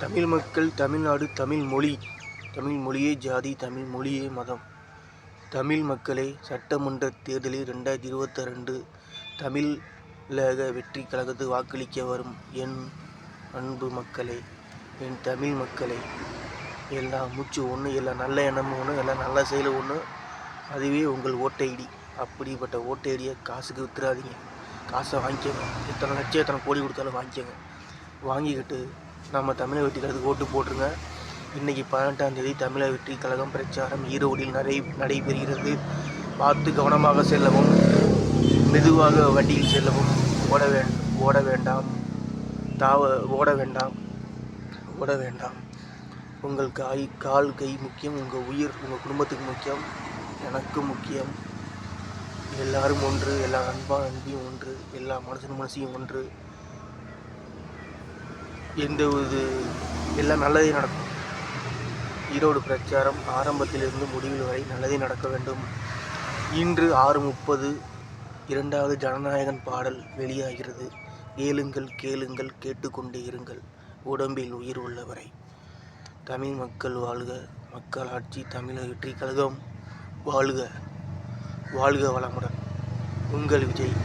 தமிழ் மக்கள், தமிழ்நாடு, தமிழ் மொழி, தமிழ் மொழியே ஜாதி, தமிழ் மொழியே மதம். தமிழ் மக்களே, சட்டமன்ற தேர்தலில் 2022 தமிழக வெற்றி கழகத்துக்கு வாக்களிக்க வரும் என் அன்பு மக்களே, என் தமிழ் மக்களே, எல்லா மூச்சு ஒன்று, எல்லா நல்ல எண்ணமும் ஒன்று, எல்லா நல்ல செயலும் ஒன்று. அதுவே உங்கள் ஓட்டு ஐடி. அப்படிப்பட்ட ஓட்டு ஐடியை காசுக்கு வித்துறாதீங்க. காசை வாங்கிக்கோங்க. எத்தனை லட்சம் எத்தனை கோடி கொடுத்தாலும் வாங்கிக்கோங்க. வாங்கிக்கிட்டு நம்ம தமிழக வெற்றி கழகத்துக்கு ஓட்டு போட்டுருங்க. இன்றைக்கி 18ஆம் தேதி தமிழக வெற்றி கழகம் பிரச்சாரம் ஈரோடில் நடைபெறுகிறது. பார்த்து கவனமாக செல்லவும், மெதுவாக வண்டியில் செல்லவும், ஓட வேண்டாம், ஓட வேண்டாம். உங்கள் கால் கை முக்கியம், உங்கள் உயிர் உங்கள் குடும்பத்துக்கு முக்கியம், எனக்கு முக்கியம். எல்லாரும் ஒன்று, எல்லா அன்பியும் ஒன்று, எல்லா மனசையும் ஒன்று. எல்லாம் நல்லதே நடக்கும். ஈரோடு பிரச்சாரம் ஆரம்பத்திலிருந்து முடிவில் வரை நல்லதே நடக்க வேண்டும். இன்று 6:30 2வது ஜனநாயகன் பாடல் வெளியாகிறது. கேளுங்கள், கேட்டுக்கொண்டே இருங்கள், உடம்பில் உயிர் உள்ளவரை. தமிழ் மக்கள் வாழ்க, மக்களாட்சி, தமிழக வெற்றி கழகம் வாழ்க, வாழ்க வளமுடன். உங்கள் விஜய்.